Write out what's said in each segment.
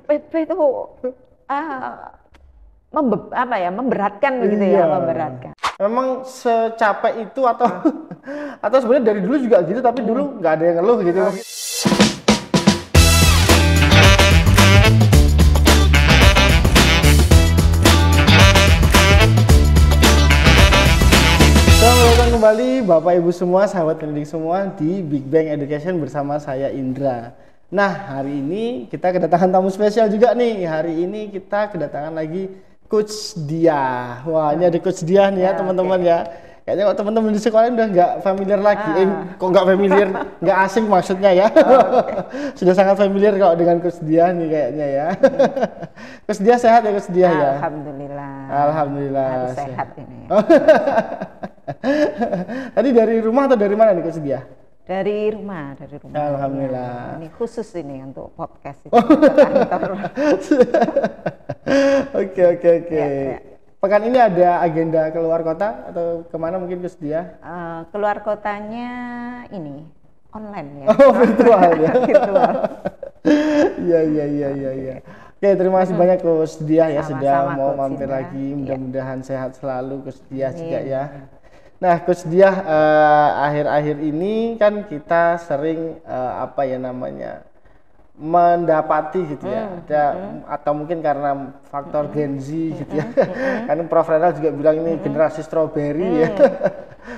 PP itu memberatkan begitu ya, memberatkan. Memang secapek itu atau atau sebenarnya dari dulu juga gitu, tapi dulu nggak ada yang ngeluh gitu. Selamat kembali Bapak Ibu semua, sahabat pendidik semua di Big Bang Education bersama saya Indra. Nah, hari ini kita kedatangan tamu spesial juga nih. Hari ini kita kedatangan lagi Coach Diah. Wah, ini ada Coach Diah nih ya, teman-teman ya. Kayaknya kok teman-teman di sekolah udah nggak familiar lagi. Kok nggak familiar, nggak asing maksudnya ya. Sudah sangat familiar kalau dengan Coach Diah nih kayaknya ya. Coach Diah sehat ya, Coach Diah ya? Alhamdulillah. Alhamdulillah. Harus sehat ini. Tadi dari rumah atau dari mana nih Coach Diah? Dari rumah. Alhamdulillah. Ya, ini khusus ini untuk podcast itu. Kantor. Oke. Ya. Pekan ini ada agenda keluar kota atau kemana mungkin Coach Diah? Keluar kotanya ini online ya. Oh, virtual ya. Virtual. Iya. Oke, terima kasih banyak Coach Diah ya sudah mau Coach mampir Indra. lagi. Mudah-mudahan sehat selalu Coach Diah juga ya. Amin. Nah, Coach Diah, akhir-akhir ini kan kita sering mendapati gitu ya, atau mungkin karena faktor Gen Z gitu ya. Kan Prof. Renal juga bilang ini generasi strawberry ya,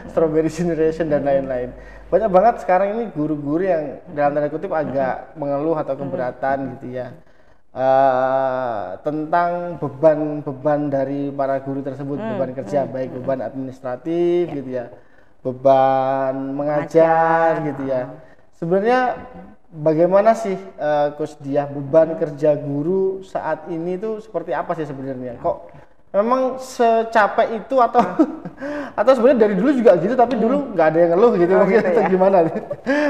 strawberry generation dan lain-lain. Banyak banget sekarang ini guru-guru yang dalam tanda kutip agak mengeluh atau keberatan gitu ya. Tentang beban dari para guru tersebut, beban kerja, baik beban administratif gitu ya, beban mengajar gitu ya. Sebenarnya bagaimana sih Coach Diah, beban kerja guru saat ini tuh seperti apa sih sebenarnya? Kok memang secapek itu atau sebenarnya dari dulu juga gitu, tapi dulu nggak ada yang ngeluh gitu, mungkin gitu atau ya. gimana nih?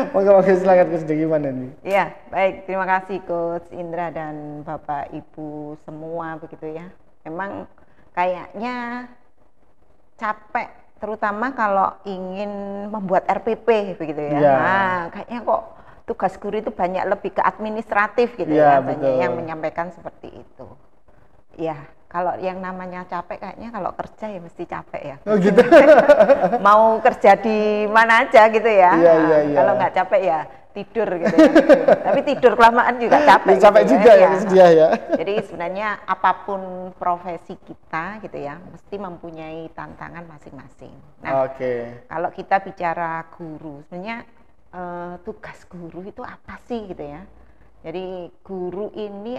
Mungkin silakan Coach Diah, gimana nih? Iya, baik. Terima kasih Coach Indra dan Bapak Ibu semua begitu ya. Memang kayaknya capek, terutama kalau ingin membuat RPP begitu ya. Iya. Nah, kayaknya kok tugas guru itu banyak lebih ke administratif gitu Iya, ya. Banyak betul. yang menyampaikan seperti itu. Ya, kalau yang namanya capek kayaknya kalau kerja ya mesti capek ya. Oh gitu. Mau kerja di mana aja gitu ya. Iya. Kalau nggak capek ya tidur gitu ya. Tapi tidur kelamaan juga capek. Capek gitu juga ya Coach Diah ya. Jadi sebenarnya apapun profesi kita gitu ya, mesti mempunyai tantangan masing-masing. Nah, kalau kita bicara guru, sebenarnya tugas guru itu apa sih gitu ya? Jadi guru ini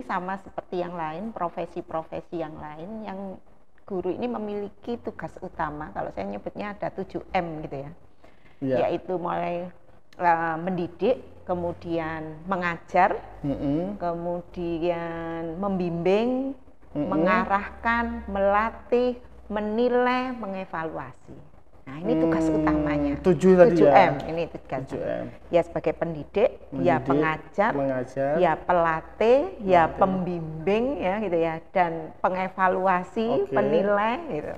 sama seperti yang lain, profesi-profesi yang lain, yang guru ini memiliki tugas utama, kalau saya nyebutnya ada 7M gitu ya. Yaitu mulai mendidik, kemudian mengajar, kemudian membimbing, mengarahkan, melatih, menilai, mengevaluasi. Nah, ini tugas utamanya. 7M ini tugas. 7M. Ya sebagai pendidik, ya pengajar, ya pelatih, ya pembimbing ya gitu ya, dan pengevaluasi, penilai gitu.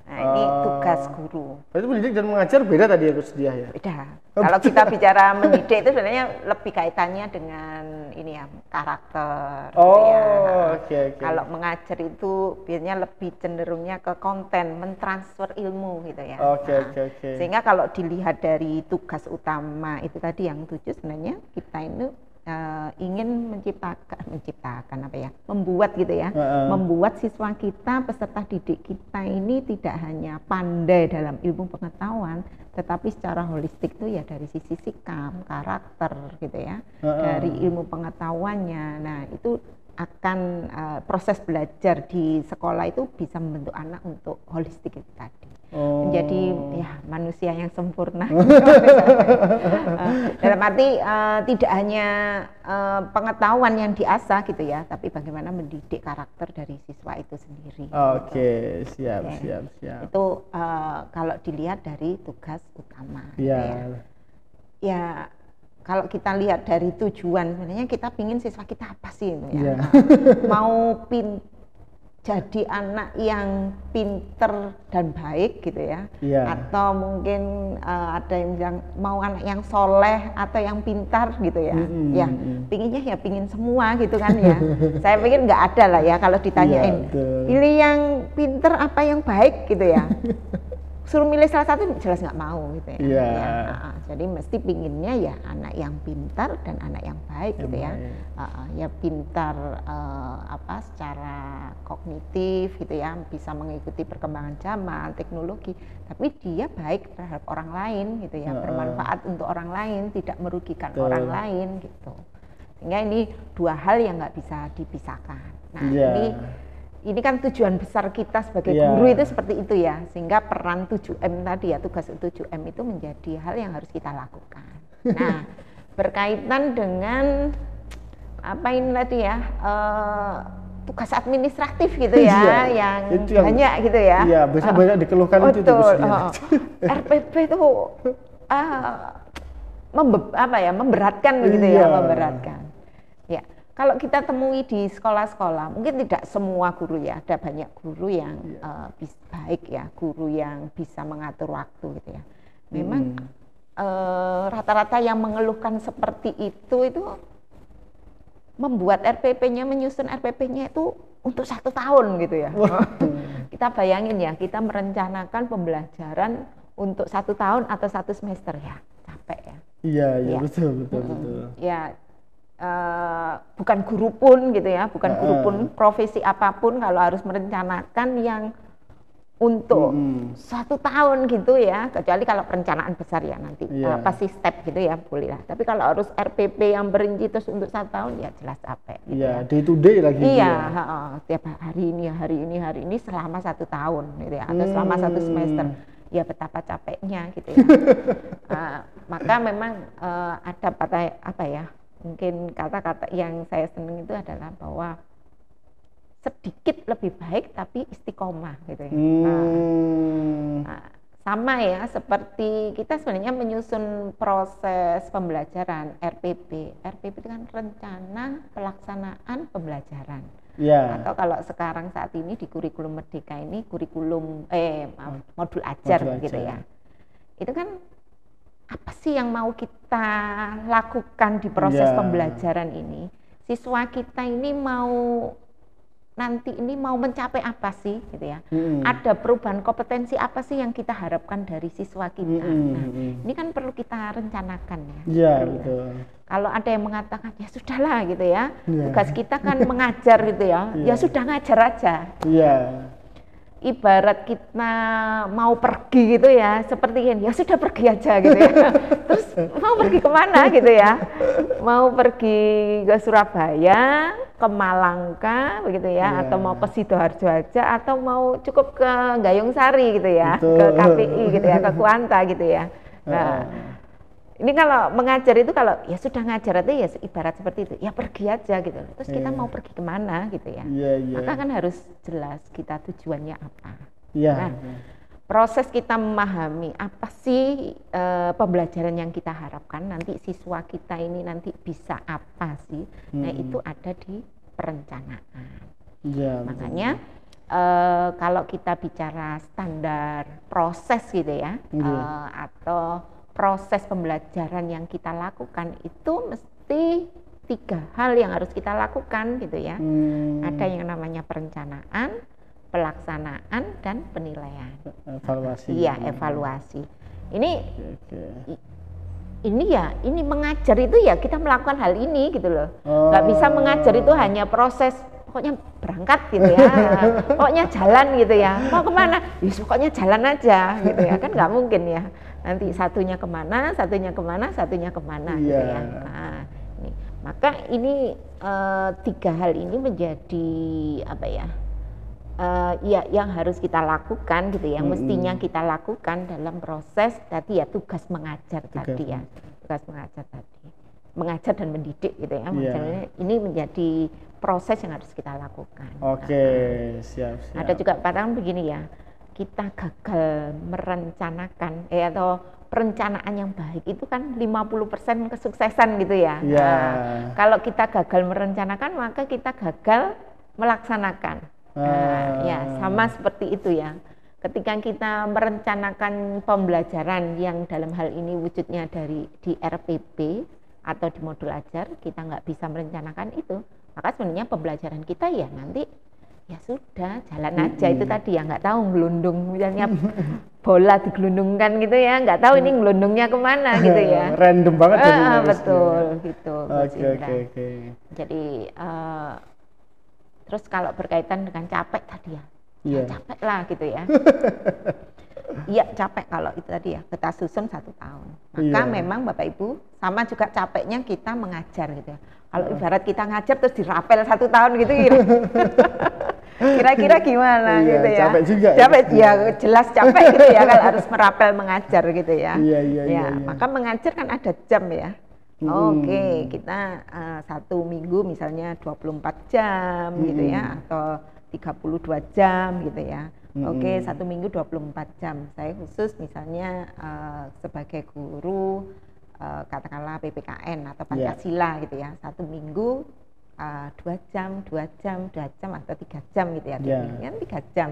Nah, ini tugas guru. Berarti pendidik dan mengajar beda tadi ya Coach Diah ya? Beda. Kalau kita bicara mendidik itu sebenarnya lebih kaitannya dengan ini ya, karakter gitu ya. Oke. Kalau mengajar itu biasanya lebih cenderungnya ke konten, mentransfer ilmu gitu ya. Oke. Sehingga kalau dilihat dari tugas utama itu tadi yang 7, sebenarnya kita ini ingin membuat gitu ya, membuat siswa kita, peserta didik kita ini tidak hanya pandai dalam ilmu pengetahuan, tetapi secara holistik itu ya dari sisi sikap, karakter gitu ya, dari ilmu pengetahuannya. Nah, itu akan proses belajar di sekolah itu bisa membentuk anak untuk holistik itu tadi. Menjadi ya manusia yang sempurna. Dalam arti tidak hanya pengetahuan yang diasah gitu ya, tapi bagaimana mendidik karakter dari siswa itu sendiri. Oke, siap. Itu kalau dilihat dari tugas utama. Iya. Ya kalau kita lihat dari tujuan, sebenarnya kita pingin siswa kita apa sih itu ya? Mau jadi anak yang pinter dan baik gitu ya, atau mungkin ada yang bilang mau anak yang soleh atau yang pintar gitu ya, pinginnya ya pingin semua gitu kan ya. Saya pikir nggak ada lah ya kalau ditanyain, pilih yang pinter apa yang baik gitu ya. Suruh milih salah satu jelas nggak mau gitu ya. Jadi mesti pinginnya ya anak yang pintar dan anak yang baik gitu ya. Ya pintar secara kognitif gitu ya, bisa mengikuti perkembangan zaman, teknologi, tapi dia baik terhadap orang lain gitu ya, bermanfaat untuk orang lain, tidak merugikan orang lain gitu. Sehingga ini dua hal yang nggak bisa dipisahkan. Nah ini kan tujuan besar kita sebagai guru itu seperti itu ya, sehingga peran 7M tadi ya, tugas 7M itu menjadi hal yang harus kita lakukan. Nah, berkaitan dengan apa ini tadi ya, tugas administratif gitu ya, yang banyak gitu ya. Iya, biasanya banyak dikeluhkan itu. RPP itu memberatkan begitu ya, memberatkan. Ya. Kalau kita temui di sekolah-sekolah, mungkin tidak semua guru ya, ada banyak guru yang baik ya, guru yang bisa mengatur waktu gitu ya. Memang rata-rata yang mengeluhkan seperti itu membuat RPP-nya, menyusun RPP-nya itu untuk 1 tahun gitu ya. Kita bayangin ya, kita merencanakan pembelajaran untuk 1 tahun atau 1 semester ya, capek ya. Iya, betul. Ya. Bukan guru pun gitu ya, bukan guru pun, profesi apapun kalau harus merencanakan yang untuk 1 tahun gitu ya, kecuali kalau perencanaan besar ya nanti pasti step gitu ya, boleh lah. Tapi kalau harus RPP yang berinci terus untuk 1 tahun ya jelas capek gitu ya. Day to day lagi. Iya, tiap hari ini selama 1 tahun gitu ya, atau selama 1 semester. Ya betapa capeknya gitu ya. Maka memang ada mungkin kata-kata yang saya senang itu adalah bahwa sedikit lebih baik tapi istiqomah gitu ya. Sama ya seperti kita sebenarnya menyusun proses pembelajaran RPP. RPP itu kan rencana pelaksanaan pembelajaran. Atau kalau sekarang saat ini di kurikulum Merdeka ini kurikulum modul ajar gitu ya. Itu kan apa sih yang mau kita lakukan di proses pembelajaran ini? Siswa kita ini nanti mau mencapai apa sih gitu ya? Ada perubahan kompetensi apa sih yang kita harapkan dari siswa kita? Nah, ini kan perlu kita rencanakan ya. Iya, betul. Kalau ada yang mengatakan ya sudahlah gitu ya, tugas kita kan mengajar gitu ya, ya sudah ngajar aja. Ibarat kita mau pergi gitu ya, seperti ini, ya sudah pergi aja gitu ya. Terus mau pergi kemana gitu ya? Mau pergi ke Surabaya, ke Malangka begitu ya, atau mau ke Sidoarjo aja, atau mau cukup ke Gayung Sari gitu ya, ke KPI gitu ya, ke Kuanta gitu ya. Nah, ini kalau mengajar itu kalau ya sudah ngajar itu ya ibarat seperti itu, ya pergi aja gitu. Terus kita mau pergi kemana gitu ya. Maka kan harus jelas kita tujuannya apa. Nah, proses kita memahami apa sih pembelajaran yang kita harapkan, nanti siswa kita ini nanti bisa apa sih. Nah, itu ada di perencanaan. Makanya kalau kita bicara standar proses gitu ya, atau proses pembelajaran yang kita lakukan itu mesti 3 hal yang harus kita lakukan gitu ya. Ada yang namanya perencanaan, pelaksanaan, dan penilaian. Evaluasi. Iya, evaluasi. Ini mengajar itu ya kita melakukan hal ini gitu loh. Nggak bisa mengajar itu hanya proses pokoknya berangkat gitu ya, pokoknya jalan gitu ya, mau kemana? Ya pokoknya jalan aja gitu ya, kan nggak mungkin ya. Nanti satunya kemana gitu ya. Nah, maka ini 3 hal ini menjadi apa ya? Yang harus kita lakukan gitu ya, mestinya kita lakukan dalam proses tadi ya, tugas mengajar tadi, mengajar dan mendidik gitu ya. Ini menjadi proses yang harus kita lakukan. Siap. Ada juga pandangan begini ya, kita gagal merencanakan atau perencanaan yang baik itu kan 50% kesuksesan gitu ya. Nah, kalau kita gagal merencanakan maka kita gagal melaksanakan. Ya sama seperti itu ya. Ketika kita merencanakan pembelajaran yang dalam hal ini wujudnya di RPP atau di modul ajar, kita nggak bisa merencanakan itu, maka sebenarnya pembelajaran kita ya nanti ya sudah jalan aja itu tadi ya, nggak tahu gelundung misalnya bola digelundungkan gitu ya, nggak tahu ini gelundungnya kemana gitu ya. Random banget betul gitu. Oke. Jadi terus kalau berkaitan dengan capek tadi ya, capek lah gitu ya. Iya capek kalau itu tadi ya, kita susun 1 tahun. Maka memang Bapak Ibu sama juga capeknya kita mengajar gitu ya. Kalau ibarat kita ngajar terus dirapel 1 tahun gitu kira-kira gimana gitu ya. Capek juga. Capek ya, jelas capek gitu ya kalau harus merapel mengajar gitu ya. Iya. Maka mengajar kan ada jam ya. Oke, kita 1 minggu misalnya 24 jam gitu ya, atau 32 jam gitu ya. Oke, 1 minggu 24 jam. Saya khusus misalnya sebagai guru katakanlah PPKN atau Pancasila gitu ya. 1 minggu 2 jam atau 3 jam gitu ya. Kan 3 jam.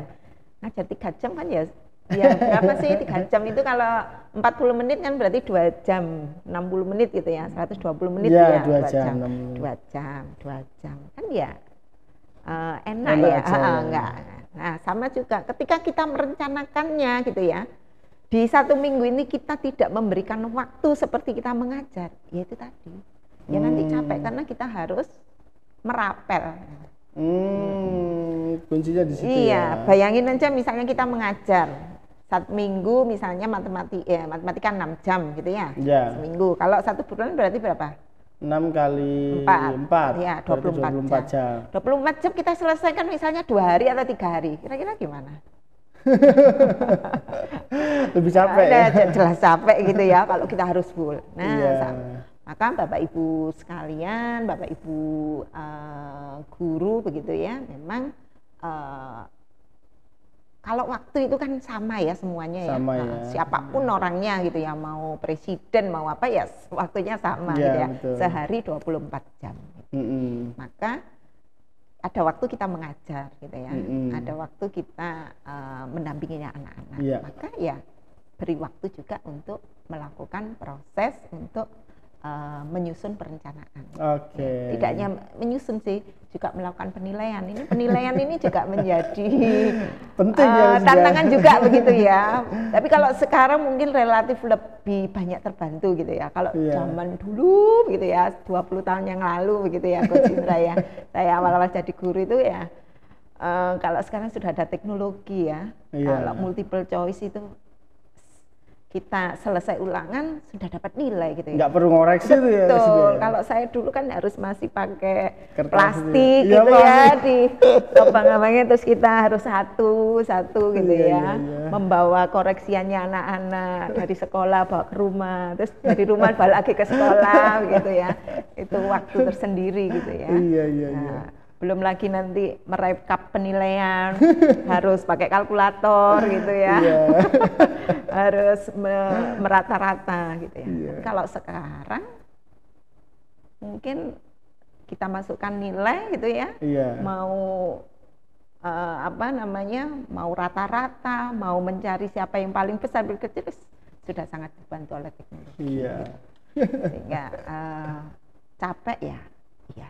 Ngajar 3 jam kan ya berapa sih 3 jam itu kalau 40 menit kan berarti 2 jam 60 menit gitu ya, 120 menit ya 2 jam. 2 jam kan ya enak ya, enggak. Nah sama juga ketika kita merencanakannya gitu ya, di 1 minggu ini kita tidak memberikan waktu seperti kita mengajar, ya itu tadi ya nanti capek karena kita harus merapel. Kuncinya di situ ya. Bayangin aja misalnya kita mengajar 1 minggu misalnya matematika 6 jam gitu ya. Seminggu. Kalau 1 bulan berarti berapa? 6 kali 4. Ya, 24 jam. 24 jam kita selesaikan misalnya 2 hari atau 3 hari. Kira-kira gimana? Lebih capek ya? Jelas capek gitu ya kalau kita harus full. Maka Bapak Ibu sekalian, Bapak Ibu guru begitu ya, memang kalau waktu itu kan sama ya semuanya ya. Siapapun orangnya gitu ya, mau presiden mau apa ya waktunya sama gitu ya. Betul. Sehari 24 jam. Maka ada waktu kita mengajar gitu ya. Ada waktu kita mendampingi anak-anak. Maka ya beri waktu juga untuk melakukan proses untuk menyusun perencanaan. Tidak hanya menyusun sih, juga melakukan penilaian. Ini penilaian ini juga menjadi penting tantangan juga begitu ya. Tapi kalau sekarang mungkin relatif lebih banyak terbantu gitu ya. Kalau zaman dulu gitu ya, 20 tahun yang lalu begitu ya Coach Indra ya. Saya awal-awal jadi guru itu ya, kalau sekarang sudah ada teknologi ya. Kalau multiple choice itu kita selesai ulangan sudah dapat nilai gitu ya. Nggak perlu ngoreksi itu ya. Betul. Kalau saya dulu kan harus masih pakai plastik gitu ya di lubang-lubangnya, terus kita harus satu gitu ya. Membawa koreksiannya anak-anak dari sekolah bawa ke rumah, terus dari rumah balik lagi ke sekolah gitu ya. Itu waktu tersendiri gitu ya. Nah, belum lagi nanti merekap penilaian harus pakai kalkulator gitu ya. Harus merata-rata gitu ya. Kalau sekarang mungkin kita masukkan nilai gitu ya. Mau mau rata-rata, mau mencari siapa yang paling besar berkecil, sudah sangat dibantu oleh teknologi. Sehingga capek ya.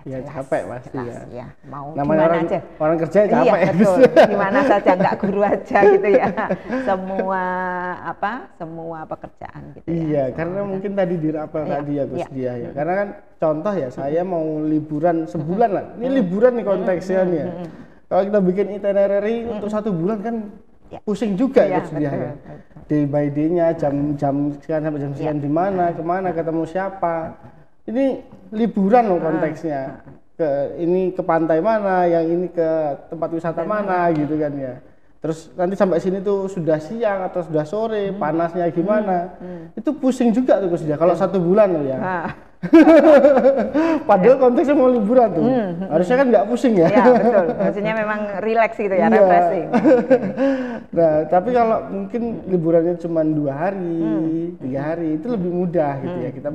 Ya capek pasti ya. Mau namanya gimana aja. Orang kerja capek. Iya betul. Gimana saja, nggak guru aja gitu ya. Semua pekerjaan gitu ya. Iya, karena mungkin tadi dirapel tadi ya Gus Dia ya. Karena kan contoh ya, saya mau liburan sebulan lah. Ini liburan nih konteksnya nih ya. Kalau kita bikin itinerary untuk 1 bulan kan pusing juga Gus Dia ya. Day by day-nya, jam sekian sampai jam sekian di mana, kemana, ketemu siapa. Ini liburan loh konteksnya. Ini ke pantai mana, yang ini ke tempat wisata mana gitu kan ya. Terus nanti sampai sini tuh sudah siang atau sudah sore, panasnya gimana. Itu pusing juga tuh Gus Dia kalau 1 bulan loh ya. Padahal konteksnya mau liburan tuh. Harusnya kan nggak pusing ya. Iya betul. Maksudnya memang relax gitu ya, refreshing. Nah, tapi kalau mungkin liburannya cuma 2 hari, 3 hari itu lebih mudah gitu ya. Kita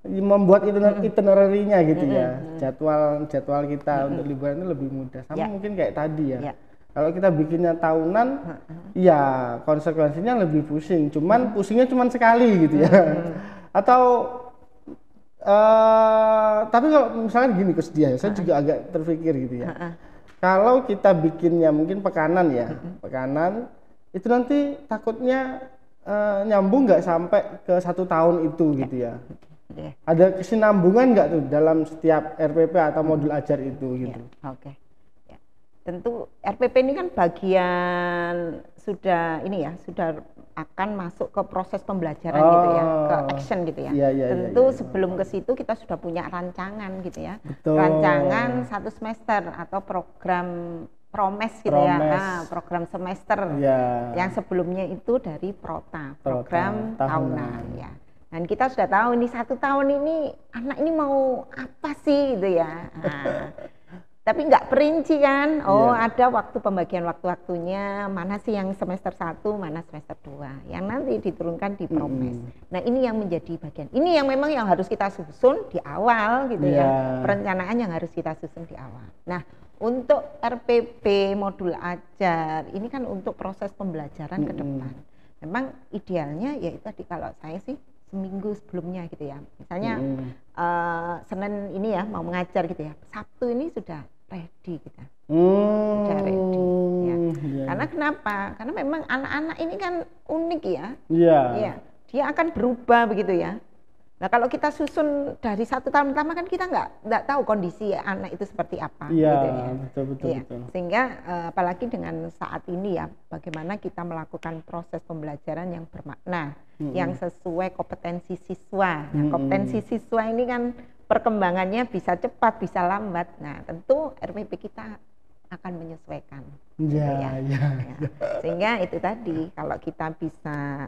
membuat itinerary-nya gitu ya. Jadwal kita untuk liburan itu lebih mudah. Sama mungkin kayak tadi ya. Kalau kita bikinnya tahunan, ya konsekuensinya lebih pusing. Cuman pusingnya cuman sekali gitu ya. Atau tapi kalau misalnya gini Coach Diah, saya juga agak terpikir gitu ya. Kalau kita bikinnya mungkin pekanan ya, pekanan itu nanti takutnya nyambung nggak sampai ke 1 tahun itu gitu ya. Ada kesinambungan nggak tuh dalam setiap RPP atau modul ajar itu gitu? Oke. Ya. Tentu RPP ini kan bagian sudah ini ya, sudah akan masuk ke proses pembelajaran gitu ya, ke action gitu ya. Tentu sebelum ke situ kita sudah punya rancangan gitu ya. Betul. Rancangan 1 semester atau program promes gitu ya, program semester. Yang sebelumnya itu dari program tahunan ya. Dan kita sudah tahu nih 1 tahun ini anak ini mau apa sih gitu ya. Tapi nggak perinci kan, ada waktu pembagian waktu-waktunya, mana sih yang semester 1, mana semester 2, yang nanti diturunkan di promes. Nah ini yang menjadi bagian, ini yang memang yang harus kita susun di awal gitu ya, perencanaan yang harus kita susun di awal. Nah untuk RPP modul ajar, ini kan untuk proses pembelajaran ke depan. Memang idealnya ya itu tadi kalau saya sih seminggu sebelumnya gitu ya, misalnya Senin ini ya mau mengajar gitu ya, Sabtu ini sudah ready kita, sudah ready ya. Karena kenapa? Karena memang anak-anak ini kan unik ya, dia akan berubah begitu ya. Nah kalau kita susun dari 1 tahun pertama kan kita nggak tahu kondisi anak itu seperti apa, gitu ya. Betul. Sehingga apalagi dengan saat ini ya, bagaimana kita melakukan proses pembelajaran yang bermakna, yang sesuai kompetensi siswa. Nah kompetensi siswa ini kan perkembangannya bisa cepat, bisa lambat. Nah tentu RPP kita akan menyesuaikan. Sehingga itu tadi kalau kita bisa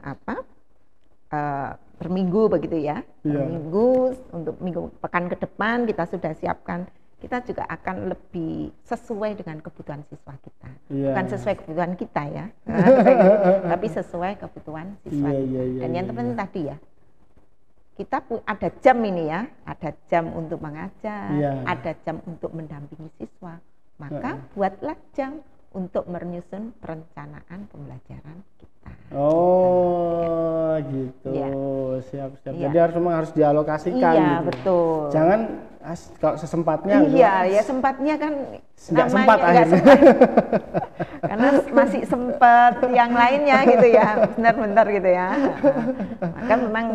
per minggu begitu ya, per minggu untuk pekan ke depan kita sudah siapkan, kita juga akan lebih sesuai dengan kebutuhan siswa kita, bukan sesuai kebutuhan kita ya, tapi sesuai kebutuhan siswa. Dan yang terpenting tadi ya, kita ada jam ini ya, ada jam untuk mengajar, ada jam untuk mendampingi siswa, maka buatlah jam untuk menyusun perencanaan pembelajaran kita. Gitu. Siap. Jadi harus dialokasikan. Gitu. Betul. Jangan kalau sesempatnya. Sempatnya kan nggak sempat akhirnya. Karena masih sempat yang lainnya gitu ya, bentar gitu ya. Maka memang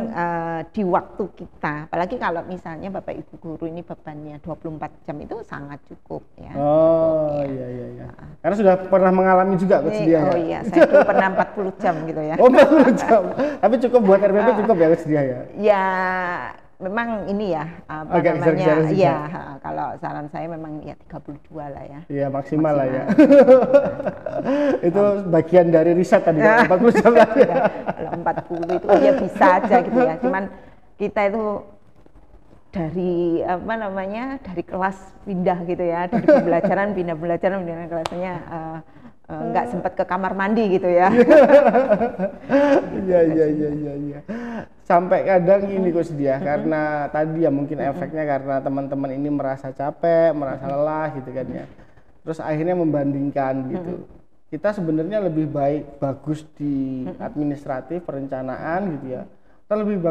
di waktu kita, apalagi kalau misalnya Bapak Ibu guru ini bebannya 24 jam itu sangat cukup ya. Iya. Karena sudah pernah mengalami juga Coach Diah. Saya dulu pernah 40 jam gitu ya. 40 jam. Tapi cukup buat RPP cukup ya Coach Diah ya? Ya, memang ini ya kalau saran saya memang ya 32 lah ya. Iya maksimal lah ya. Itu bagian dari riset tadi 40 jam lah ya. Kalau 40 itu ya bisa aja gitu ya. Cuman kita itu dari dari kelas pindah gitu ya, dari pembelajaran pindah kelasnya nggak sempat ke kamar mandi gitu ya. Iya. Sampai kadang ini Coach Diah, karena tadi ya mungkin efeknya karena teman-teman ini merasa capek, merasa lelah gitu kan ya. Terus akhirnya membandingkan gitu. Kita sebenarnya lebih bagus di administratif perencanaan gitu ya. Lebih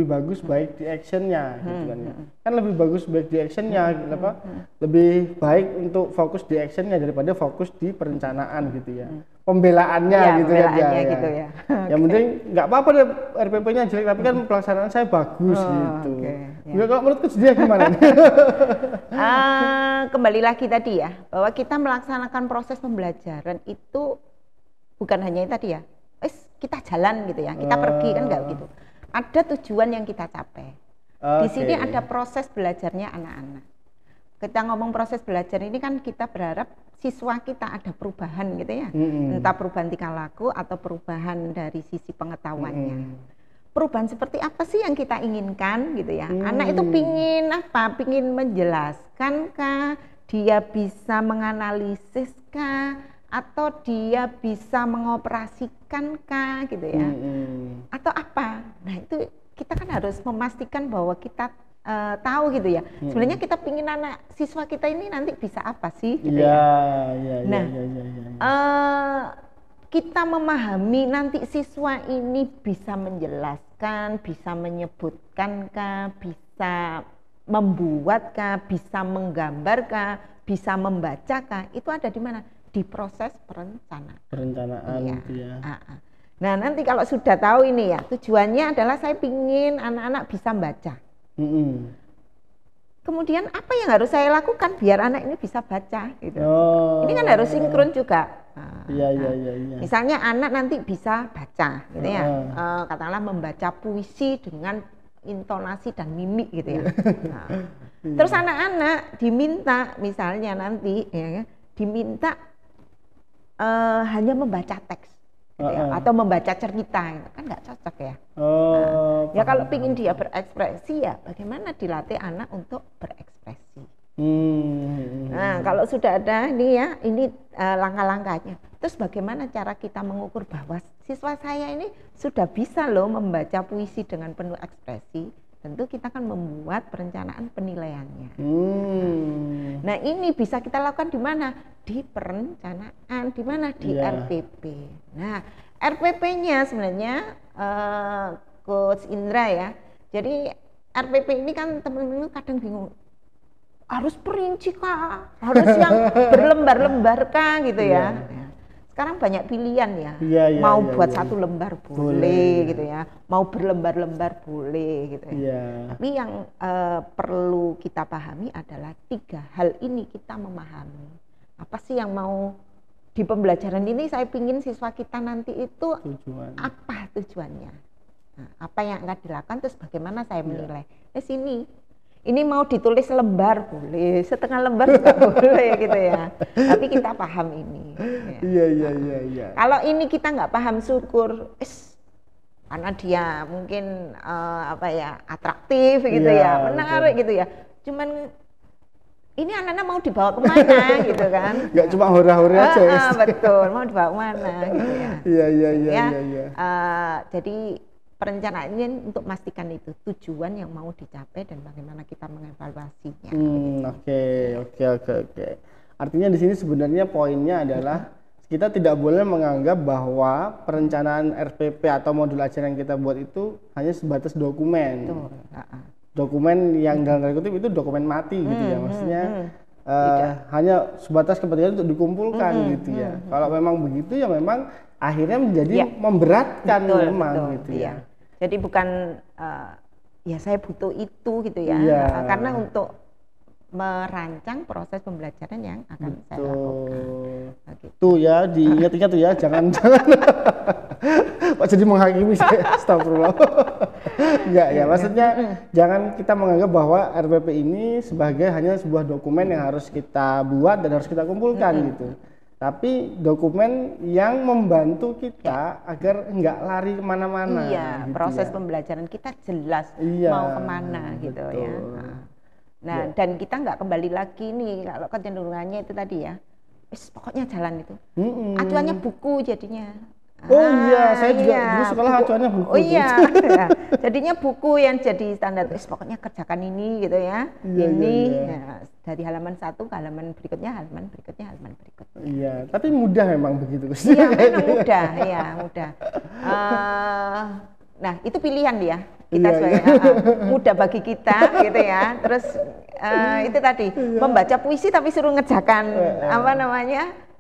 bagus baik di actionnya gitu kan ya. Kan lebih bagus baik di actionnya lebih baik untuk fokus di actionnya daripada fokus di perencanaan gitu ya, pembelaannya gitu ya. Yang penting nggak apa-apa deh RPP-nya jelek tapi kan pelaksanaan saya bagus gitu. Kalau menurut Coach Diah gimana? Kembali lagi tadi ya, bahwa kita melaksanakan proses pembelajaran itu bukan hanya tadi ya, kita jalan gitu ya, kita pergi kan nggak gitu. Ada tujuan yang kita capai. Di sini ada proses belajarnya anak-anak. Kita ngomong proses belajar ini kan kita berharap siswa kita ada perubahan gitu ya. Entah perubahan tingkah laku atau perubahan dari sisi pengetahuannya. Perubahan seperti apa sih yang kita inginkan gitu ya. Anak itu pingin apa? Pingin menjelaskan kah? Dia bisa menganalisis kah? Atau dia bisa mengoperasikan kah gitu ya, atau apa? Nah itu kita kan harus memastikan bahwa kita tahu gitu ya. Sebenarnya kita pingin anak siswa kita ini nanti bisa apa sih gitu Nah, kita memahami nanti siswa ini bisa menjelaskan, bisa menyebutkankah, bisa membuatkah, bisa menggambarkah, bisa membacakah, itu ada di mana? Di proses perencanaan gitu ya. Nah, nanti kalau sudah tahu ini ya, tujuannya adalah saya pingin anak-anak bisa baca. Kemudian apa yang harus saya lakukan biar anak ini bisa baca gitu. Ini kan harus sinkron juga. Iya. Misalnya anak nanti bisa baca gitu ya. Katakanlah membaca puisi dengan intonasi dan mimik gitu ya. Terus anak-anak diminta misalnya nanti ya, diminta hanya membaca teks gitu ya, atau membaca cerita, kan nggak cocok ya. Ya kalau pingin dia berekspresi ya bagaimana dilatih anak untuk berekspresi. Nah kalau sudah ada nih ya, ini langkah-langkahnya. Terus bagaimana cara kita mengukur bahwa siswa saya ini sudah bisa loh membaca puisi dengan penuh ekspresi? Tentu kita akan membuat perencanaan penilaiannya. Nah ini bisa kita lakukan di mana? Di perencanaan, di mana? Di RPP. Nah RPP-nya sebenarnya Coach Indra ya. Jadi RPP ini kan teman-teman kadang bingung. Harus perinci kah? Harus yang berlembar-lembar kah gitu ya. Sekarang banyak pilihan ya. Mau buat satu lembar boleh gitu ya. Mau berlembar-lembar boleh gitu ya. Tapi yang perlu kita pahami adalah 3 hal ini kita memahami. Apa sih yang mau di pembelajaran ini saya pingin siswa kita nanti itu apa tujuannya? Nah, apa yang akan dilakukan terus bagaimana saya menilai? Sini. Ini mau ditulis lembar boleh, setengah lembar juga boleh gitu ya. Tapi kita paham ini. Iya. Kalau ini kita nggak paham syukur, karena dia mungkin atraktif gitu ya, menarik gitu ya. Cuman ini anak-anak mau dibawa kemana gitu kan? Nggak cuma hura-hura aja. Betul, mau dibawa kemana gitu ya. Iya. Jadi perencanaannya untuk memastikan itu tujuan yang mau dicapai dan bagaimana kita mengevaluasinya. Oke. Artinya di sini sebenarnya poinnya adalah kita tidak boleh menganggap bahwa perencanaan RPP atau modul ajaran yang kita buat itu hanya sebatas dokumen. Dokumen yang dalam tanda kutip itu dokumen mati gitu ya. Maksudnya hanya sebatas kepentingan untuk dikumpulkan gitu ya. Kalau memang begitu ya memang akhirnya menjadi memberatkan gitu ya. Jadi bukan ya saya butuh itu gitu ya, karena untuk merancang proses pembelajaran yang akan saya lakukan. Tuh ya, diingat-ingat tuh ya, jangan kok jadi menghakimi saya, astagfirullah. Enggak ya, maksudnya jangan kita menganggap bahwa RPP ini sebagai hanya sebuah dokumen yang harus kita buat dan harus kita kumpulkan gitu. Tapi dokumen yang membantu kita agar enggak lari kemana-mana. Gitu proses pembelajaran kita jelas mau kemana gitu ya. Nah, dan kita enggak kembali lagi nih kalau kecenderungannya itu tadi ya. Pokoknya jalan itu. Acuannya buku jadinya. Saya juga dulu sekolah acuannya buku. Jadinya buku yang jadi standar. Pokoknya kerjakan ini gitu ya. Ya, dari halaman 1 ke halaman berikutnya. Iya, tapi mudah memang begitu. Iya, memang mudah, mudah. Nah, itu pilihan dia. Kita mudah bagi kita gitu ya. Terus itu tadi membaca puisi tapi suruh ngerjakan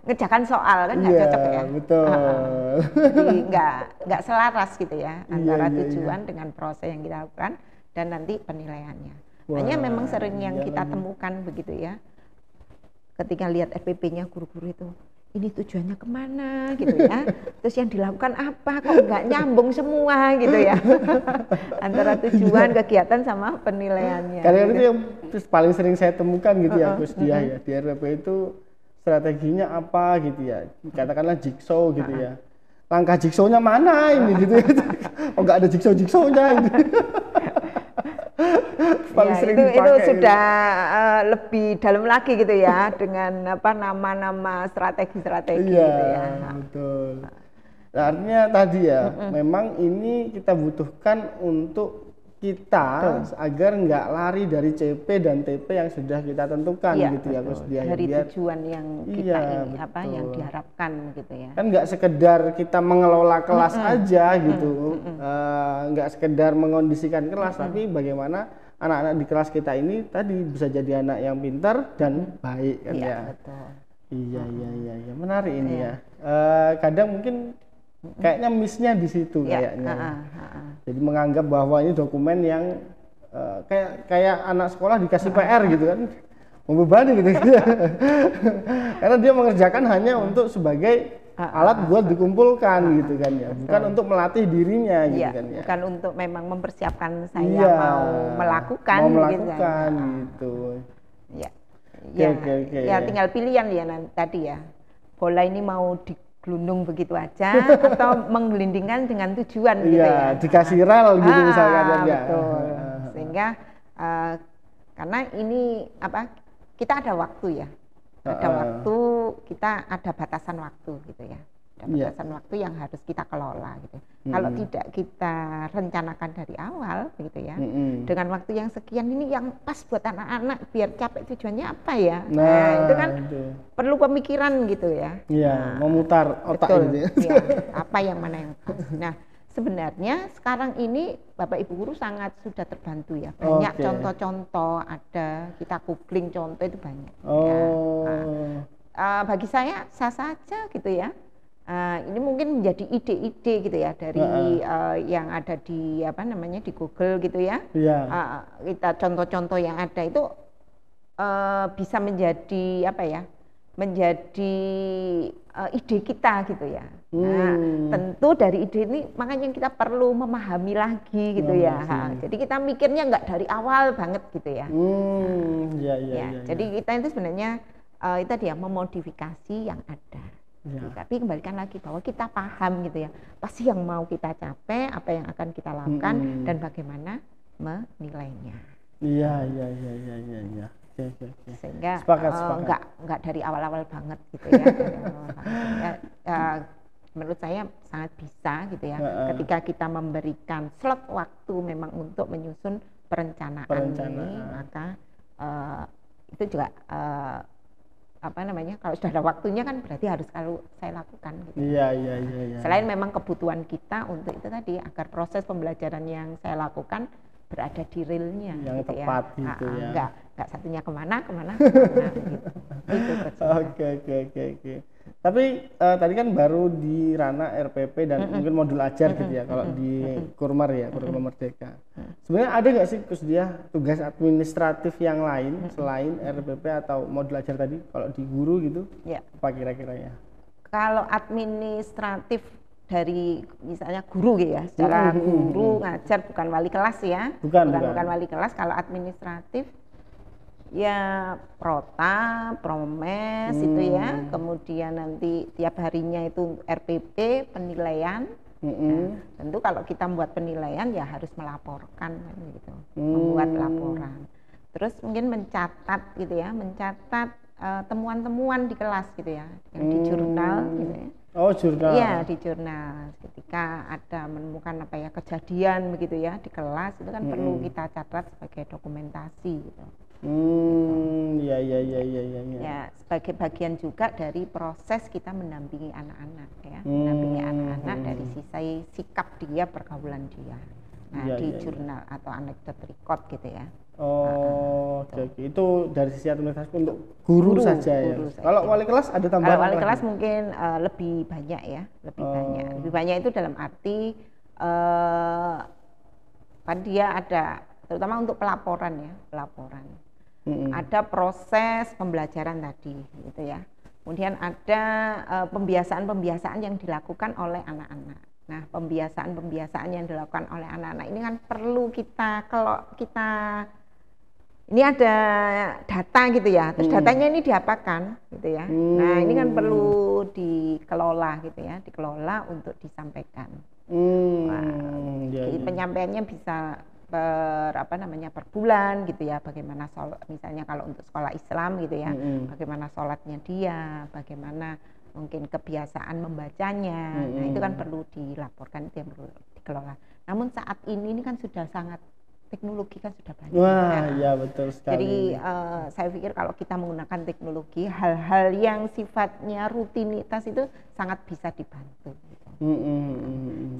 ngerjakan soal kan nggak cocok ya. Betul. Jadi nggak selaras gitu ya antara tujuan dengan proses yang kita lakukan dan nanti penilaiannya. Hanya memang sering yang kita temukan begitu ya. Ketika lihat RPP-nya guru-guru itu, ini tujuannya kemana gitu ya. Terus yang dilakukan apa, kok nggak nyambung semua gitu ya. Antara tujuan, kegiatan sama penilaiannya. Karena itu yang paling sering saya temukan gitu ya, Gus Diah ya. Di RPP itu strateginya apa gitu ya, katakanlah jigsaw gitu ya, langkah jigsaw-nya mana ini gitu ya. Nggak ada jigsaw-jigsawnya ini. Paling sering itu sudah lebih dalam lagi gitu ya, dengan nama-nama strategi-strategi gitu ya. Betul. Nah, artinya tadi ya, memang ini kita butuhkan untuk kita agar nggak lari dari CP dan TP yang sudah kita tentukan gitu ya Gus Diah. Dari tujuan yang kita ini yang diharapkan gitu ya. Kan nggak sekedar kita mengelola kelas aja gitu, nggak sekedar mengondisikan kelas, tapi bagaimana anak-anak di kelas kita ini tadi bisa jadi anak yang pintar dan baik kan ya. Betul. Iya, menarik ini ya. Kadang mungkin kayaknya miss-nya di situ kayaknya. Jadi menganggap bahwa ini dokumen yang kayak anak sekolah dikasih PR gitu kan, membebani gitu. Karena dia mengerjakan hanya untuk sebagai alat buat dikumpulkan gitu kan ya, bukan untuk melatih dirinya gitu kan ya. Bukan untuk memang mempersiapkan saya mau melakukan gitu. Ya tinggal pilihan ya tadi ya. Bola ini mau gelundung begitu aja atau menggelindingkan dengan tujuan gitu ya. Dikasih rel gitu misalkan ya. Betul. Sehingga karena ini kita ada waktu ya. Ada waktu, kita ada batasan waktu gitu ya. Ada batasan waktu yang harus kita kelola gitu. Kalau tidak kita rencanakan dari awal gitu ya. Dengan waktu yang sekian ini yang pas buat anak-anak biar capek tujuannya apa ya. Nah, itu kan perlu pemikiran gitu ya. Iya, memutar otak gitu ya. Apa yang mana yang pas. Nah, sebenarnya sekarang ini Bapak Ibu guru sangat sudah terbantu ya. Banyak contoh-contoh, ada kita googling contoh itu banyak. Bagi saya sah saja gitu ya. Ini mungkin menjadi ide-ide gitu ya dari yang ada di di Google gitu ya. Kita contoh-contoh yang ada itu bisa menjadi menjadi ide kita gitu ya. Nah, tentu dari ide ini makanya kita perlu memahami lagi gitu ya. Jadi kita mikirnya nggak dari awal banget gitu ya. Jadi kita itu sebenarnya itu dia memodifikasi yang ada. Tapi kembalikan lagi bahwa kita paham gitu ya, pasti yang mau kita capai, apa yang akan kita lakukan dan bagaimana menilainya. Iya. Sehingga nggak dari awal-awal banget gitu ya. Menurut saya sangat bisa gitu ya. Ketika kita memberikan slot waktu memang untuk menyusun perencanaan. Ini, maka itu juga kalau sudah ada waktunya kan berarti harus kalau saya lakukan gitu. Iya. Selain memang kebutuhan kita untuk itu tadi agar proses pembelajaran yang saya lakukan berada di realnya yang gitu tepat ya. gitu ya. Enggak satunya kemana gitu. Oke. Tapi tadi kan baru di ranah RPP dan mungkin modul ajar gitu ya kalau di Kurmar ya, Kurikulum Merdeka. Sebenarnya ada nggak sih Gus Diah tugas administratif yang lain selain RPP atau modul ajar tadi kalau di guru gitu? Apa kira-kira ya? Kalau administratif dari misalnya guru gitu ya, secara guru ngajar bukan wali kelas ya, bukan wali kelas. Kalau administratif ya prota, promes itu ya, kemudian nanti tiap harinya itu RPP penilaian. Nah, tentu kalau kita membuat penilaian ya harus melaporkan gitu, membuat laporan. Terus mungkin mencatat gitu ya, mencatat temuan-temuan di kelas gitu ya, yang di jurnal gitu ya. Oh, jurnal. Iya, di jurnal. Ketika ada menemukan kejadian begitu ya di kelas itu kan perlu kita catat sebagai dokumentasi gitu. Iya. Ya, sebagai bagian juga dari proses kita mendampingi anak-anak ya, mendampingi anak-anak dari sisi sikap dia, pergaulan dia. Nah, di jurnal atau anekdot record gitu ya. Oke. Itu dari sisi administrasi untuk guru saja ya. Kalau wali kelas ada tambahan? Kalau wali kelas mungkin lebih banyak ya, lebih banyak itu dalam arti kan dia ada terutama untuk pelaporan. Ada proses pembelajaran tadi gitu ya. Kemudian ada pembiasaan yang dilakukan oleh anak-anak. Nah, pembiasaan yang dilakukan oleh anak-anak ini kan perlu kalau kita ini ada data gitu ya, terus datanya ini diapakan gitu ya. Nah, ini kan perlu dikelola gitu ya, dikelola untuk disampaikan. Jadi penyampaiannya bisa per bulan gitu ya, bagaimana misalnya kalau untuk sekolah Islam gitu ya, bagaimana sholatnya dia, bagaimana mungkin kebiasaan membacanya. Nah, itu kan perlu dilaporkan, itu yang perlu dikelola. Namun saat ini kan sudah sangat teknologi kan sudah banyak. Wah, iya betul sekali. Jadi saya pikir kalau kita menggunakan teknologi, hal-hal yang sifatnya rutinitas itu sangat bisa dibantu. Gitu.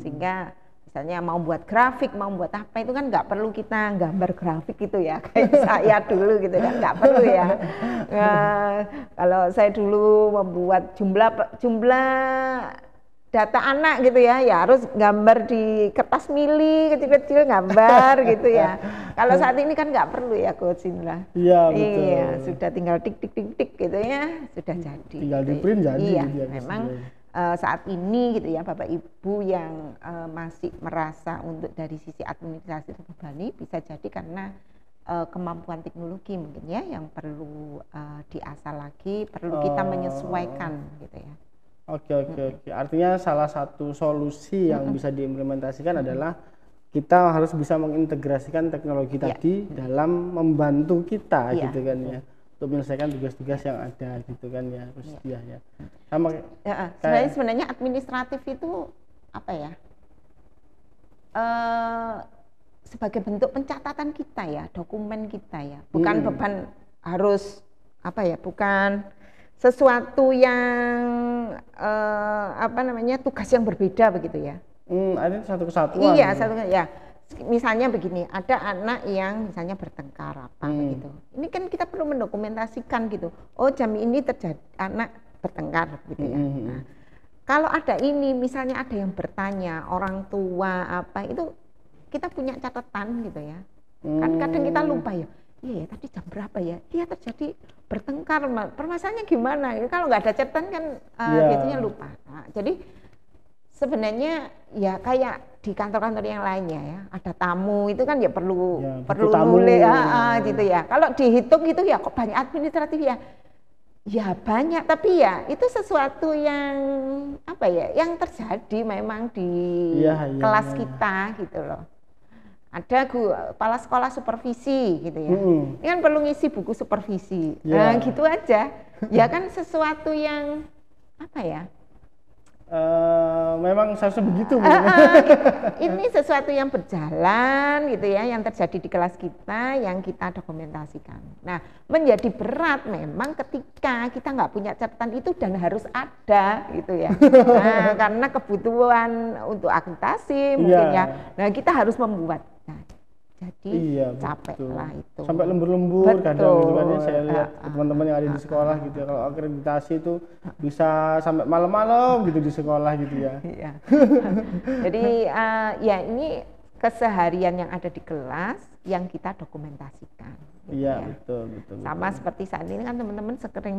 Sehingga misalnya mau buat grafik, mau buat apa itu kan nggak perlu kita gambar grafik gitu ya, kayak saya dulu gitu kan, nggak perlu ya. Kalau saya dulu membuat jumlah data anak gitu ya, ya harus gambar di kertas mili kecil-kecil gambar gitu ya. Kalau saat ini kan nggak perlu ya Coach Indra. Iya betul. Iya, sudah tinggal tik gitu ya, sudah jadi. Tinggal di print jadi. Iya, memang saat ini gitu ya Bapak Ibu yang masih merasa untuk dari sisi administrasi terbebani bisa jadi karena kemampuan teknologi mungkin ya yang perlu diasah lagi, perlu kita menyesuaikan gitu ya. Oke. Artinya salah satu solusi yang bisa diimplementasikan adalah kita harus bisa mengintegrasikan teknologi tadi dalam membantu kita gitu kan ya, untuk menyelesaikan tugas-tugas yang ada gitu kan ya, ya. Sama sebenarnya administratif itu apa ya? Sebagai bentuk pencatatan kita ya, dokumen kita ya, bukan beban harus apa ya, bukan sesuatu yang tugas yang berbeda begitu ya. Ada satu kesatuan. Iya, ya. Misalnya begini, ada anak yang misalnya bertengkar apa begitu. Ini kan kita perlu mendokumentasikan gitu. Oh, jam ini terjadi anak bertengkar gitu ya. Nah, kalau ada ini misalnya ada yang bertanya orang tua apa itu kita punya catatan gitu ya. Kan kadang kita lupa ya. Iya, tadi jam berapa ya? Iya terjadi bertengkar, permasalahannya gimana? Kalau nggak ada catatan kan biasanya lupa. Nah, jadi sebenarnya ya kayak di kantor-kantor yang lainnya ya, ada tamu itu kan ya perlu nulis gitu ya. Kalau dihitung itu ya kok banyak administratif ya. Ya banyak, tapi ya itu sesuatu yang apa ya, yang terjadi memang di kelas kita gitu loh. Ada kepala sekolah supervisi gitu ya. Ini kan perlu ngisi buku supervisi. Nah, gitu aja. Ya kan sesuatu yang apa ya? Memang seharusnya begitu. Ini sesuatu yang berjalan gitu ya, yang terjadi di kelas kita, yang kita dokumentasikan. Nah, menjadi berat memang ketika kita nggak punya catatan itu dan harus ada gitu ya. Nah, karena kebutuhan untuk akreditasi mungkin ya. Nah, kita harus membuat. Nah, jadi capek lah itu. Sampai lembur-lembur kadang gitu kan ya, saya lihat teman-teman yang ada di sekolah gitu ya, kalau akreditasi itu bisa sampai malam-malam gitu di sekolah gitu ya. Iya. Jadi ya ini keseharian yang ada di kelas yang kita dokumentasikan. Gitu iya, betul. Sama seperti saat ini kan teman-teman sering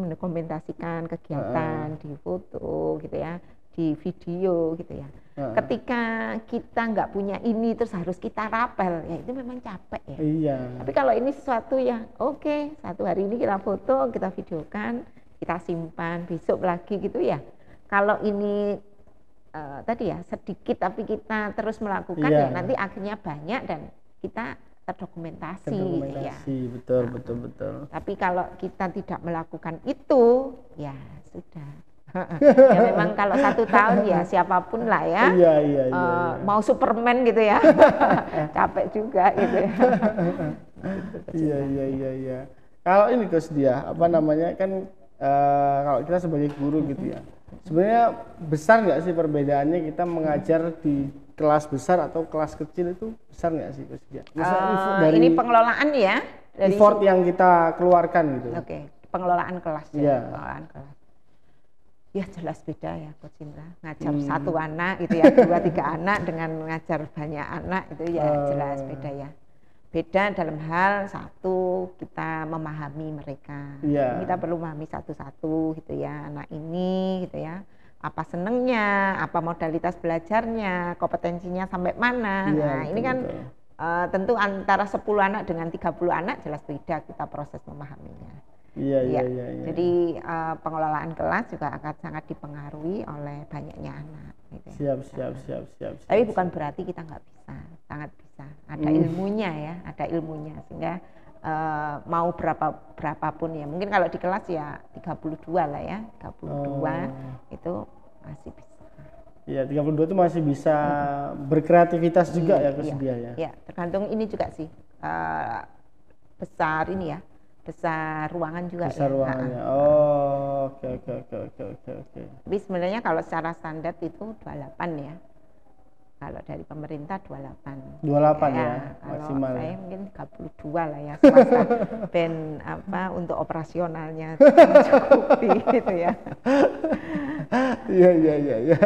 mendokumentasikan kegiatan di foto gitu ya, di video gitu ya. Ketika kita nggak punya ini terus harus kita rapel, ya itu memang capek ya. Iya. Tapi kalau ini sesuatu ya oke, satu hari ini kita foto, kita videokan, kita simpan, besok lagi gitu ya. Kalau ini tadi ya sedikit tapi kita terus melakukan ya nanti akhirnya banyak dan kita terdokumentasi ya. Betul. Tapi kalau kita tidak melakukan itu ya sudah. Ya memang kalau 1 tahun ya siapapun lah ya. Iya. Mau Superman gitu ya. Capek juga gitu ya. Iya. Kalau ini Coach Dia, apa namanya kan kalau kita sebagai guru gitu ya. Sebenarnya besar nggak sih perbedaannya kita mengajar di kelas besar atau kelas kecil itu besar nggak sih Coach Dia? Dari ini pengelolaan ya. Dari effort yang kita keluarkan gitu. Oke, pengelolaan kelas ya. Pengelolaan kelas. Ya jelas beda ya Coach Indra, ngajar 1 anak gitu ya, 2-3 anak dengan mengajar banyak anak itu ya jelas beda ya. Beda dalam hal satu kita memahami mereka, kita perlu memahami satu-satu gitu ya, anak ini gitu ya, apa senengnya, apa modalitas belajarnya, kompetensinya sampai mana. Nah ini kan tentu antara 10 anak dengan 30 anak jelas beda kita proses memahaminya. Iya. Jadi pengelolaan kelas juga akan sangat dipengaruhi oleh banyaknya anak. Gitu. Siap. Tapi bukan berarti kita nggak bisa, sangat bisa. Ada ilmunya ya, ada ilmunya sehingga mau berapapun ya. Mungkin kalau di kelas ya 32 lah ya, 32 itu masih bisa. Iya, 32 itu masih bisa berkreativitas juga ya Coach Diah ya. Iya, tergantung ini juga sih. Besar ini ya. Besar ruangan juga besar ya. Ruangannya. Oh, oke. Tapi sebenarnya kalau secara standar itu 28 ya. Kalau dari pemerintah 28. 28 ya, maksimal. Kalau saya mungkin 32 lah ya swasta. Untuk operasionalnya mencukupi gitu ya. Iya.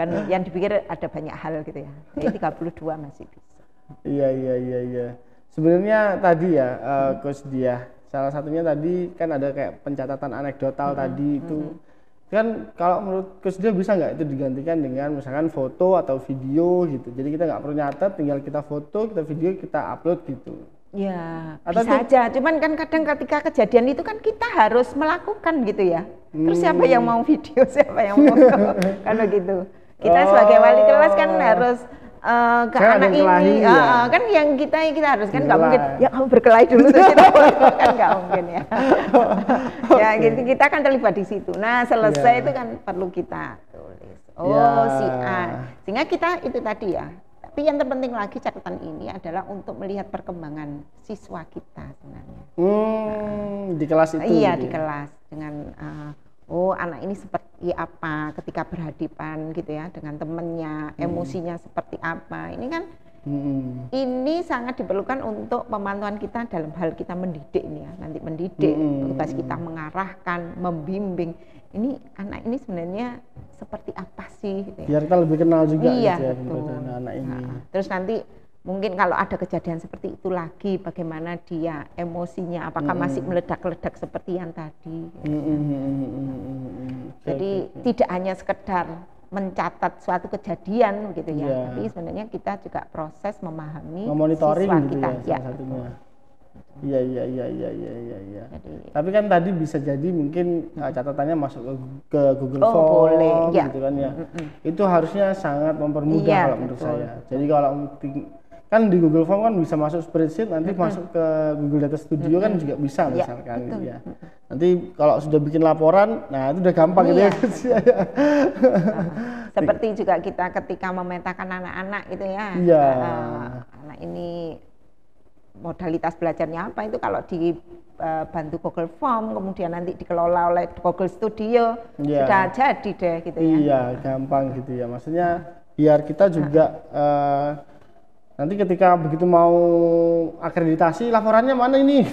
Kan yang dipikir ada banyak hal gitu ya. Jadi 32 masih bisa. Iya. Sebenarnya tadi ya Coach Diah, salah satunya tadi kan ada kayak pencatatan anekdotal tadi itu. Kan kalau menurut Coach Diah bisa nggak itu digantikan dengan misalkan foto atau video gitu. Jadi kita nggak perlu nyatet, tinggal kita foto, kita video, kita upload gitu. Ya, atau bisa aja. Cuman kan kadang ketika kejadian itu kan kita harus melakukan gitu ya. Terus siapa yang mau video, siapa yang mau foto, kan begitu. Kita sebagai wali kelas kan harus ke anak ini, kan yang kita harus kan nggak mungkin ya kamu berkelahi dulu terus kita kan nggak mungkin ya. Ya gitu, kita kan terlibat di situ. Nah selesai itu kan perlu kita tulis. Si A, sehingga kita itu tadi ya. Tapi yang terpenting lagi catatan ini adalah untuk melihat perkembangan siswa kita sebenarnya. Di kelas itu. Iya, di kelas dengan anak ini seperti apa ketika berhadapan gitu ya dengan temennya, emosinya seperti apa. Ini kan ini sangat diperlukan untuk pemantauan kita dalam hal kita mendidik ini ya. Nanti mendidik, tugas kita mengarahkan, membimbing. Ini anak ini sebenarnya seperti apa sih gitu ya. Biar kita lebih kenal juga gitu ya anak ini. Terus nanti mungkin kalau ada kejadian seperti itu lagi, bagaimana dia emosinya, apakah masih meledak-ledak seperti yang tadi. Jadi tidak hanya sekedar mencatat suatu kejadian gitu ya, tapi sebenarnya kita juga proses memahami memonitoring siswa gitu kita. Ya, salah satunya. Iya. Tapi kan tadi bisa jadi mungkin catatannya masuk ke Google Form boleh, gitu kan ya. Itu harusnya sangat mempermudah kalau menurut saya. Jadi kalau kan di Google Form kan bisa masuk spreadsheet, nanti masuk ke Google Data Studio kan juga bisa misalkan gitu ya. Nanti kalau sudah bikin laporan, nah itu udah gampang gitu ya. Seperti juga kita ketika memetakan anak-anak gitu ya. Anak ini modalitas belajarnya apa, itu kalau dibantu Google Form kemudian nanti dikelola oleh Google Studio sudah jadi deh gitu ya. Iya, gampang gitu ya. Maksudnya biar kita juga nanti ketika begitu mau akreditasi laporannya mana ini,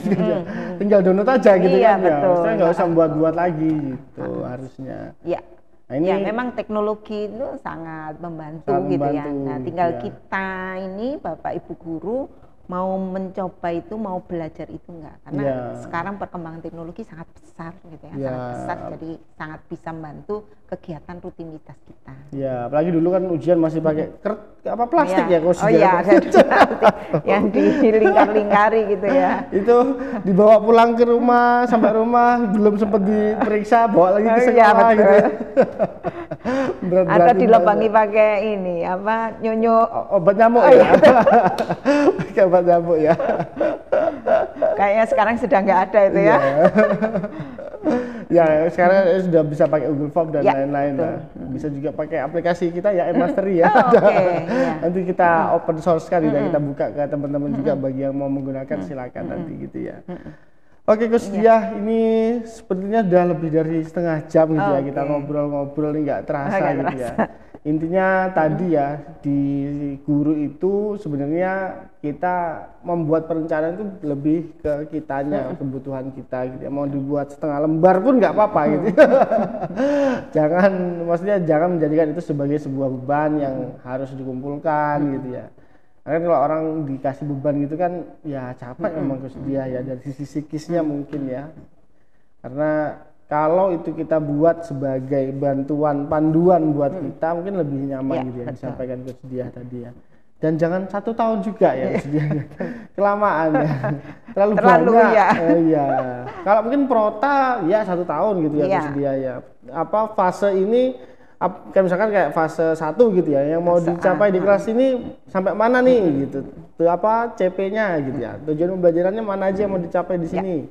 tinggal download aja gitu kan ya. Maksudnya nggak usah buat-buat lagi gitu harusnya. Iya. Nah, ini ya memang teknologi itu sangat membantu gitu ya. Nah tinggal kita ini Bapak Ibu guru mau mencoba itu, mau belajar itu enggak, karena sekarang perkembangan teknologi sangat besar gitu ya, sangat pesat, jadi sangat bisa membantu kegiatan rutinitas kita. Ya, apalagi dulu kan ujian masih pakai plastik ya Coach. Yang dilingkar-lingkari gitu ya. Itu dibawa pulang ke rumah, sampai rumah belum sempat diperiksa, bawa lagi ke sekolah gitu ya. Atau dilubangi pakai ini nyonyo obat nyamuk ya. Pakai obat nyamuk ya. Kayaknya sekarang sudah nggak ada itu ya. Ya sekarang sudah bisa pakai Google Form dan lain-lain lah. Bisa juga pakai aplikasi kita ya Mastery ya. Nanti kita open source kan, kita buka ke teman-teman juga bagi yang mau menggunakan silakan nanti gitu ya. Oke Coach Diah, ini sepertinya sudah lebih dari setengah jam gitu ya, kita ngobrol-ngobrol ini nggak terasa gitu ya. Intinya tadi ya, di guru itu sebenarnya kita membuat perencanaan itu lebih ke kitanya, kebutuhan kita gitu ya. Mau dibuat setengah lembar pun nggak apa-apa gitu. Maksudnya jangan menjadikan itu sebagai sebuah beban yang harus dikumpulkan gitu ya. Karena kalau orang dikasih beban gitu kan ya capek memang Coach Diah ya, dari sisi psikisnya mungkin ya. Karena kalau itu kita buat sebagai bantuan, panduan buat kita, mungkin lebih nyaman gitu ya, disampaikan Coach Diah tadi ya. Dan jangan 1 tahun juga ya Coach Diah, kelamaan ya, terlalu banyak. Iya. Kalau mungkin prota ya 1 tahun gitu ya Coach Diah ya. Fase ini kan misalkan kayak fase 1 gitu ya, yang mau dicapai di kelas ini sampai mana nih gitu, CP-nya gitu ya, tujuan pembelajarannya mana aja yang mau dicapai di sini.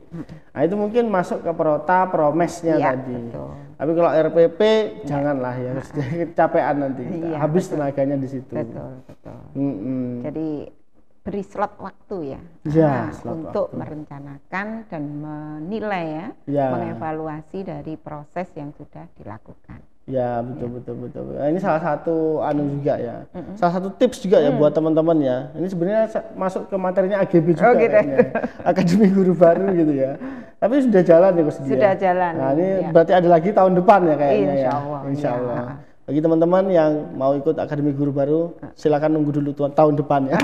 Nah itu mungkin masuk ke prota, promesnya tadi. Tapi kalau RPP janganlah ya, kecapean nanti, habis tenaganya di situ. Betul. Jadi beri slot waktu ya, untuk merencanakan dan menilai mengevaluasi dari proses yang sudah dilakukan. Ya betul. Nah, ini salah satu juga ya, salah satu tips juga ya buat teman-teman ya. Ini sebenarnya masuk ke materinya AGB juga, Akademi Guru Baru gitu ya. Tapi sudah jalan ya Coach Dia. Sudah jalan. Nah ini berarti ada lagi tahun depan ya kayaknya. Insya Allah. Bagi teman-teman yang mau ikut Akademi Guru Baru, silakan nunggu dulu tahun depan ya.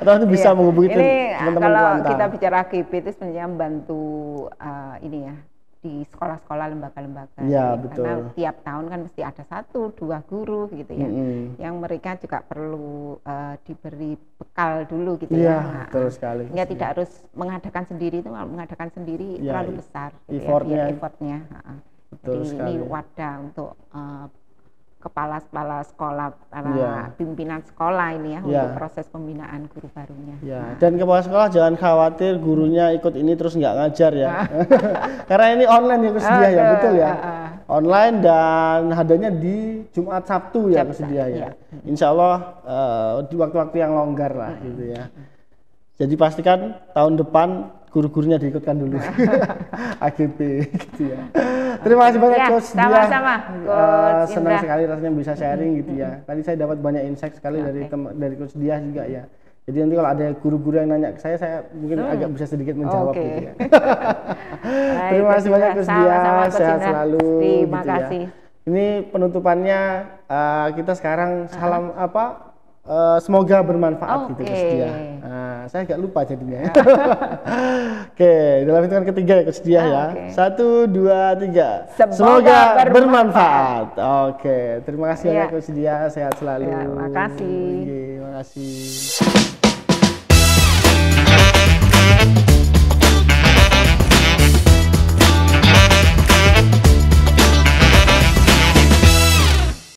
Atau nanti bisa menghubungi teman-teman. Kalau kita bicara AGB itu sebenarnya membantu ini ya, di sekolah-sekolah, lembaga-lembaga. Ya, betul. Karena tiap tahun kan mesti ada 1-2 guru gitu ya, yang mereka juga perlu diberi bekal dulu gitu ya. Betul sekali. Sehingga tidak harus mengadakan sendiri, itu mengadakan sendiri terlalu besar. Effortnya. Betul. Jadi sekali. Ini wadah untuk kepala-kepala sekolah, para pimpinan sekolah ini ya, untuk proses pembinaan guru barunya. Dan kepala sekolah jangan khawatir gurunya ikut ini terus nggak ngajar ya. Karena ini online ya Coach Dia ya, betul ya. Online dan adanya di Jumat Sabtu ya Coach Dia ya. Insya Allah di waktu-waktu yang longgar lah gitu ya. Jadi pastikan tahun depan guru-gurunya diikutkan dulu. AGB gitu ya. Terima kasih banyak Coach Dia. Sama-sama. Senang sekali rasanya bisa sharing gitu ya. Tadi saya dapat banyak insight sekali dari Coach Dia juga ya. Jadi nanti kalau ada guru-guru yang nanya ke saya mungkin agak bisa sedikit menjawab gitu ya. Terima kasih banyak Coach Dia. Sehat selalu. Terima kasih. Ini penutupannya kita sekarang salam semoga bermanfaat gitu Coach Dia. Saya agak lupa jadinya. Oke, dalam hitungan ketiga ya Coach Dia ya. 1, 2, 3. Semoga bermanfaat. Oke, terima kasih banyak Coach Dia. Sehat selalu. Terima kasih. Terima kasih.